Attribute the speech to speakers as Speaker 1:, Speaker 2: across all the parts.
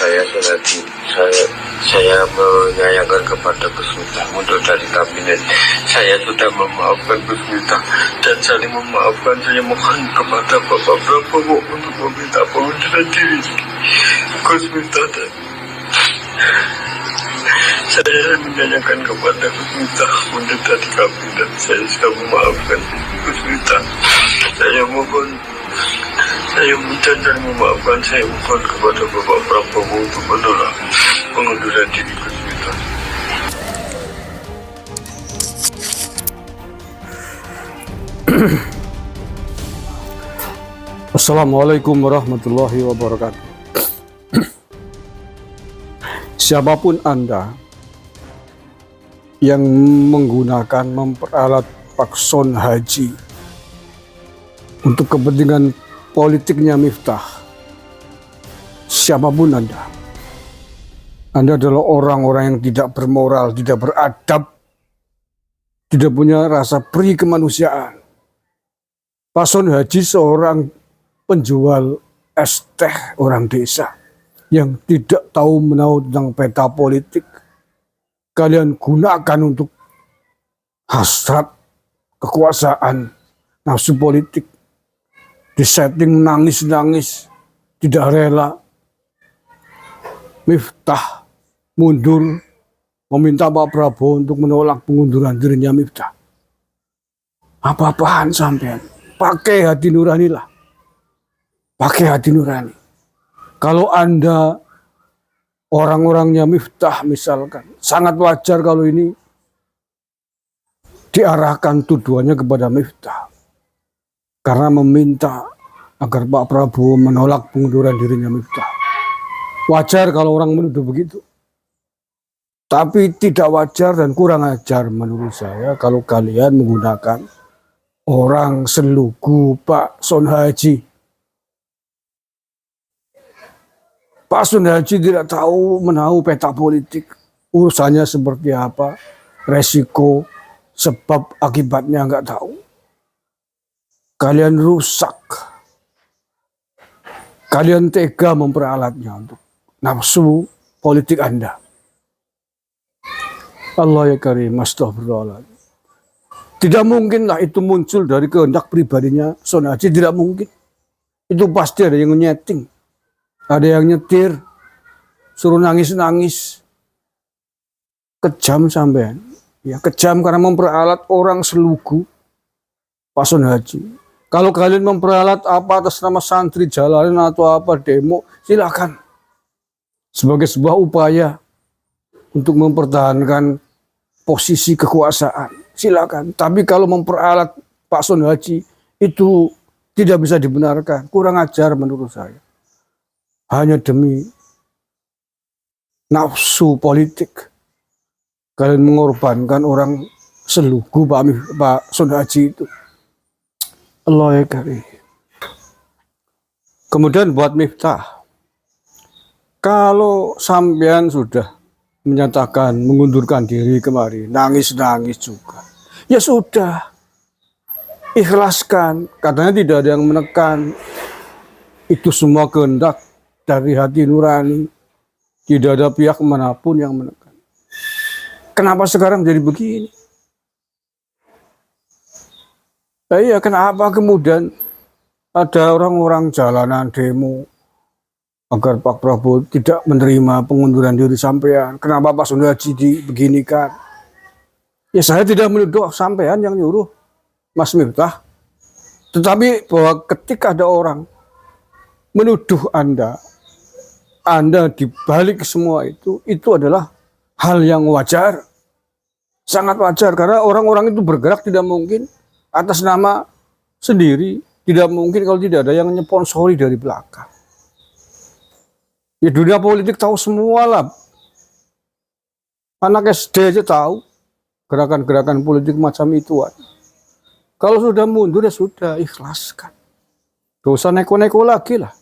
Speaker 1: saya Sunardi. Saya menyayangkan kepada Gus Miftah mundur dari kabinet. Saya sudah memaafkan Gus Miftah dan saling memaafkan. Saya mohon kepada Bapak Prabowo untuk meminta pengunduran diri Gus Miftah. Dan saya menyayangkan kepada Gus Miftah mundur dari kabinet. Saya sudah memaafkan Gus Miftah. Saya minta dan memaafkan. Saya mohon kepada Bapak Prabowo untuk menolak pengunduran diri Gus Miftah.
Speaker 2: Assalamualaikum warahmatullahi wabarakatuh. Siapapun Anda yang menggunakan memperalat Pakson Haji untuk kepentingan politiknya Miftah, siapapun Anda adalah orang-orang yang tidak bermoral, tidak beradab, tidak punya rasa peri kemanusiaan. Pakson Haji seorang penjual es teh orang desa yang tidak tahu menahu tentang peta politik. Kalian gunakan untuk hasrat kekuasaan, nafsu politik, disetting nangis-nangis, tidak rela. Miftah mundur, meminta Pak Prabowo untuk menolak pengunduran dirinya Miftah. Apa-apaan sampean? Pakai hati nurani lah. Pakai hati nurani. Kalau Anda orang-orangnya Miftah misalkan, sangat wajar kalau ini diarahkan tuduhannya kepada Miftah. Karena meminta agar Pak Prabowo menolak pengunduran dirinya Miftah. Wajar kalau orang menuduh begitu. Tapi tidak wajar dan kurang ajar menurut saya kalau kalian menggunakan orang selugu Pak Son Haji. Pak Son Haji tidak tahu menahu peta politik, urusannya seperti apa, resiko, sebab akibatnya nggak tahu. Kalian rusak, kalian tega memperalatnya untuk nafsu politik Anda. Allah ya karim, astagfirullahaladzim. Tidak mungkinlah itu muncul dari kehendak pribadinya Son Haji, tidak mungkin. Itu pasti ada yang nyeting. Ada yang nyetir, suruh nangis-nangis. Kejam sampean. Ya, kejam karena memperalat orang selugu Pak Son Haji. Kalau kalian memperalat apa atas nama santri jalanan atau apa demo, silakan. Sebagai sebuah upaya untuk mempertahankan posisi kekuasaan, silakan. Tapi kalau memperalat Pak Son Haji itu tidak bisa dibenarkan. Kurang ajar menurut saya. Hanya demi nafsu politik kalian mengorbankan orang selugu Pak Son Haji itu. Allah ya karim. Kemudian buat Miftah, kalau sampean sudah menyatakan mengundurkan diri kemarin, nangis-nangis juga, ya sudah, ikhlaskan. Katanya tidak ada yang menekan, itu semua kehendak dari hati nurani, tidak ada pihak manapun yang menekan. Kenapa sekarang jadi begini? Iya, kenapa kemudian ada orang-orang jalanan demo agar Pak Prabowo tidak menerima pengunduran diri sampean? Kenapa Pak Son Haji dibeginikan? Ya saya tidak menuduh sampean yang nyuruh Mas Miftah. Tetapi bahwa ketika ada orang menuduh Anda dibalik semua itu adalah hal yang wajar. Sangat wajar karena orang-orang itu bergerak tidak mungkin atas nama sendiri. Tidak mungkin kalau tidak ada yang nyponsori dari belakang. Ya dunia politik tahu semua lah. Anak SD aja tahu gerakan-gerakan politik macam itu. Kalau sudah mundur ya sudah, ikhlaskan. Gak usah neko-neko lagi lah.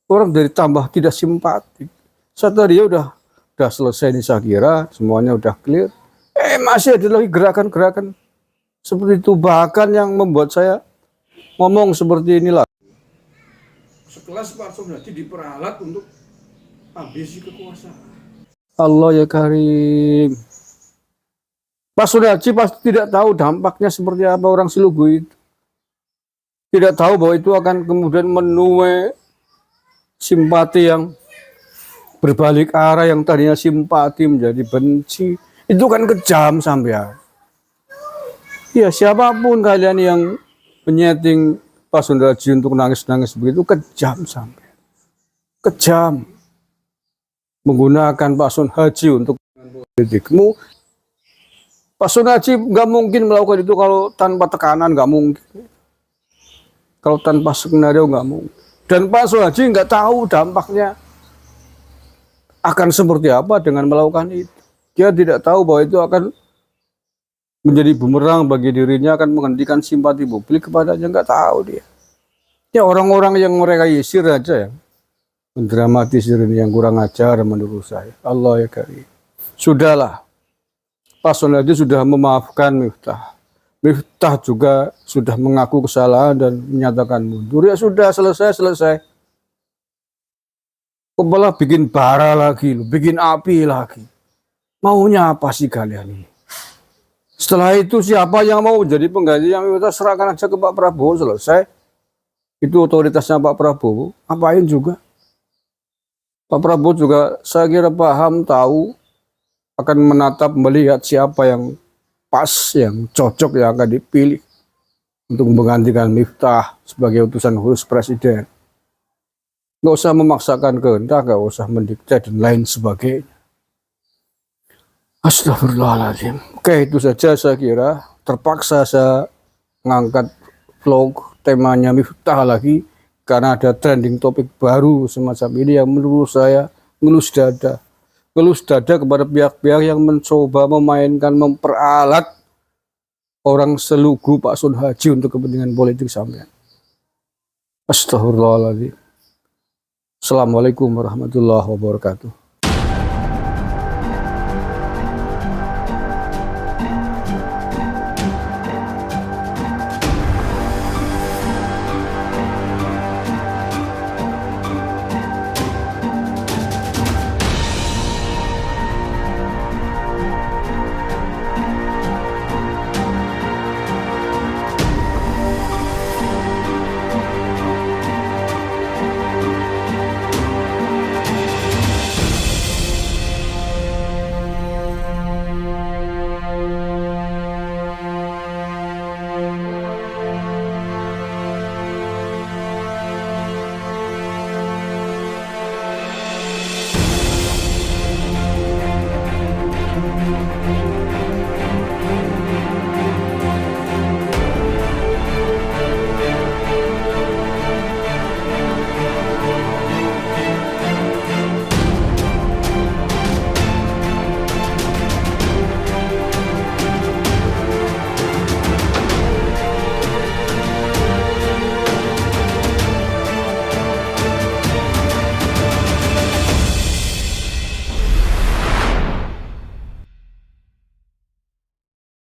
Speaker 2: Orang dari tambah tidak simpatik. Tadi ya udah selesai nih saya kira, semuanya udah clear. Masih ada lagi gerakan-gerakan seperti itu, bahkan yang membuat saya ngomong seperti inilah. Sekelas Pak Son Haji diperalat untuk ambisi kekuasaan. Allah ya Karim. Pak Sunarji pasti tidak tahu dampaknya seperti apa orang Selugu itu. Tidak tahu bahwa itu akan kemudian menuai simpati yang berbalik arah, yang tadinya simpati menjadi benci. Itu kan kejam sampean. Ya siapapun kalian yang menyeting Pak Sunarji untuk nangis-nangis begitu, kejam sampean. Kejam. Menggunakan Pak Sunarji untuk politikmu. Pak Sunarji nggak mungkin melakukan itu kalau tanpa tekanan, nggak mungkin. Kalau tanpa skenario nggak mungkin. Dan Pak Sunarji nggak tahu dampaknya akan seperti apa dengan melakukan itu. Dia tidak tahu bahwa itu akan menjadi bumerang bagi dirinya, akan menghentikan simpati publik kepadanya, nggak tahu dia. Ya orang-orang yang mereka yisir aja ya, mendramatisir ini yang kurang ajar menurut saya. Allah ya Karim. Sudahlah. Pak Sunarji sudah memaafkan Miftah. Miftah juga sudah mengaku kesalahan dan menyatakan mundur. Ya sudah, selesai. Kok malah bikin bara lagi, bikin api lagi. Maunya apa sih kalian ini? Setelah itu siapa yang mau jadi pengganti yang Miftah, serahkan aja ke Pak Prabowo, selesai. Itu otoritasnya Pak Prabowo. Apain juga? Pak Prabowo juga saya kira paham, tahu, akan menatap, melihat siapa yang pas, yang cocok, yang akan dipilih untuk menggantikan Miftah sebagai utusan khusus presiden. Nggak usah memaksakan kehendak, nggak usah mendikte dan lain sebagainya. Astagfirullahaladzim. Oke, itu saja saya kira. Terpaksa saya mengangkat vlog temanya Miftah lagi karena ada trending topik baru semacam ini yang menurut saya ngelus dada. Ngelus dada kepada pihak-pihak yang mencoba memainkan, memperalat orang Selugu Pak Sunarji untuk kepentingan politik sampean. Astagfirullahaladzim. Assalamualaikum warahmatullahi wabarakatuh.